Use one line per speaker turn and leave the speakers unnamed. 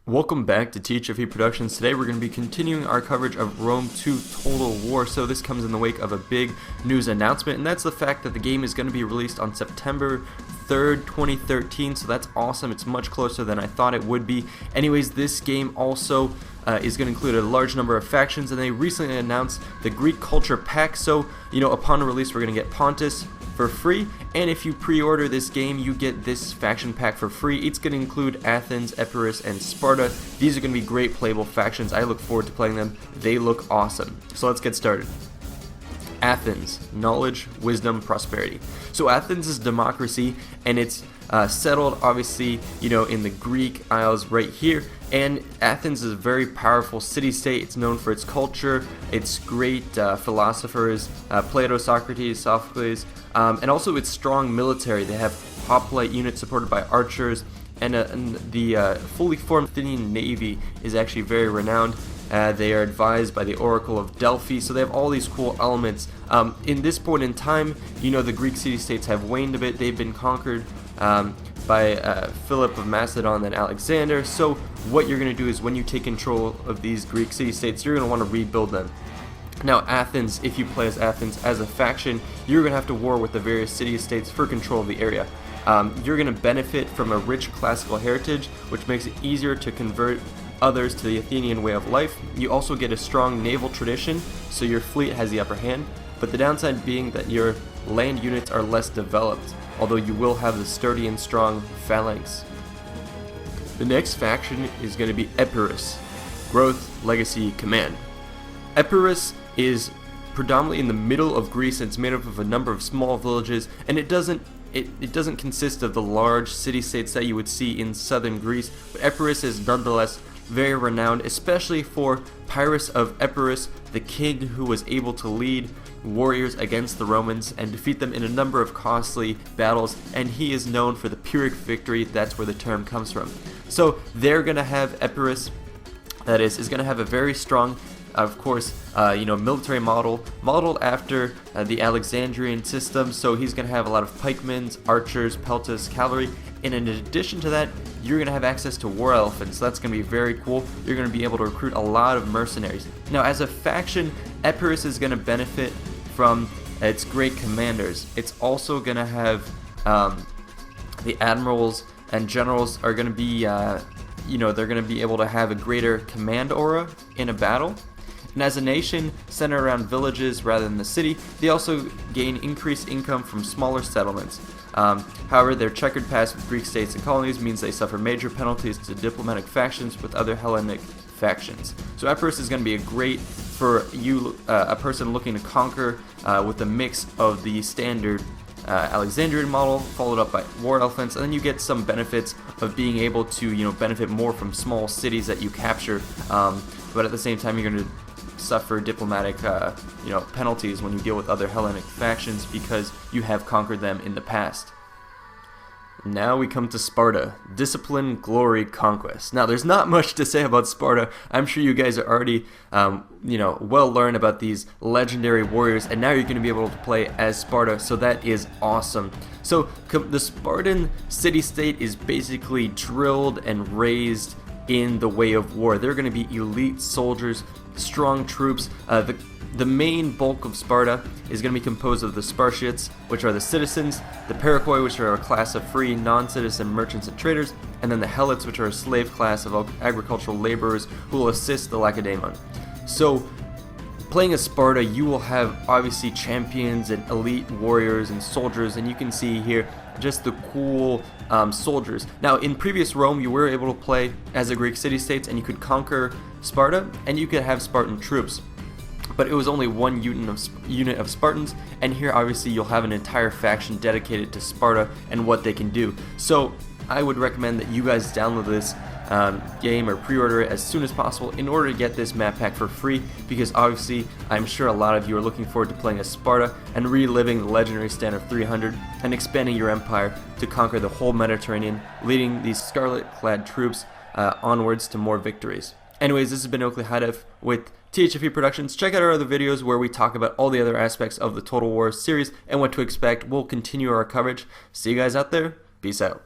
Welcome back to THFE Productions. Today we're going to be continuing our coverage of Rome 2 Total War. So this comes in the wake of a big news announcement, and that's the fact that the game is going to be released on September 3rd, 2013. So that's awesome. It's much closer than I thought it would be. Anyways, this game also is going to include a large number of factions, and they recently announced the Greek Culture Pack. So, upon release we're going to get Pontus for free, and if you pre-order this game you get this faction pack for free. It's going to include Athens, Epirus, and Sparta. These are going to be great playable factions. I look forward to playing them. They look awesome. So let's get started. Athens, knowledge, wisdom, prosperity. So Athens is democracy, and it's settled obviously in the Greek Isles right here, and Athens is a very powerful city-state. It's known for its culture, its great philosophers, Plato, Socrates, Sophocles, and also its strong military. They have hoplite units supported by archers, and the fully formed Athenian navy is actually very renowned. They are advised by the Oracle of Delphi, so they have all these cool elements. In this point in time, the Greek city-states have waned a bit. They've been conquered by Philip of Macedon and Alexander. So what you're going to do is when you take control of these Greek city-states, you're going to want to rebuild them. Now Athens, if you play as Athens as a faction, you're going to have to war with the various city-states for control of the area. You're going to benefit from a rich classical heritage, which makes it easier to convert others to the Athenian way of life. You also get a strong naval tradition, so your fleet has the upper hand, but the downside being that your land units are less developed, although you will have the sturdy and strong phalanx. The next faction is going to be Epirus, growth, legacy, command. Epirus is predominantly in the middle of Greece, and it's made up of a number of small villages, and it doesn't consist of the large city-states that you would see in southern Greece, but Epirus is nonetheless very renowned, especially for Pyrrhus of Epirus, the king who was able to lead warriors against the Romans and defeat them in a number of costly battles, and he is known for the Pyrrhic victory. That's where the term comes from. So they're going to have Epirus, that is going to have a very strong, of course, military modeled after the Alexandrian system. So he's going to have a lot of pikemen, archers, peltas, cavalry, and in addition to that, you're going to have access to war elephants. So that's going to be very cool. You're going to be able to recruit a lot of mercenaries. Now, as a faction, Epirus is going to benefit from its great commanders. It's also going to have the admirals and generals are going to be, they're going to be able to have a greater command aura in a battle. And as a nation centered around villages rather than the city, they also gain increased income from smaller settlements. However, their checkered past with Greek states and colonies means they suffer major penalties to diplomatic factions with other Hellenic factions. So Epirus is going to be a great for you, a person looking to conquer with a mix of the standard Alexandrian model followed up by war elephants, and then you get some benefits of being able to benefit more from small cities that you capture, but at the same time you're going to suffer diplomatic penalties when you deal with other Hellenic factions because you have conquered them in the past. Now we come to Sparta. Discipline, glory, conquest. Now there's not much to say about Sparta. I'm sure you guys are already well learned about these legendary warriors, and now you're going to be able to play as Sparta, so that is awesome. So the Spartan city-state is basically drilled and raised in the way of war. They're going to be elite soldiers, strong troops. The main bulk of Sparta is going to be composed of the Spartiates, which are the citizens, the Perikoi, which are a class of free non-citizen merchants and traders, and then the Helots, which are a slave class of agricultural laborers who will assist the Lacedaemon. So playing as Sparta, you will have obviously champions and elite warriors and soldiers, and you can see here just the cool soldiers. Now in previous Rome, you were able to play as a Greek city-states, and you could conquer Sparta, and you could have Spartan troops, but it was only one unit of Spartans, and here obviously you'll have an entire faction dedicated to Sparta and what they can do. So I would recommend that you guys download this game or pre-order it as soon as possible in order to get this map pack for free, because obviously I'm sure a lot of you are looking forward to playing as Sparta and reliving the legendary standard of 300 and expanding your empire to conquer the whole Mediterranean, leading these scarlet-clad troops onwards to more victories. Anyways, this has been Oakley Highdef with THFE Productions. Check out our other videos where we talk about all the other aspects of the Total War series and what to expect. We'll continue our coverage. See you guys out there. Peace out.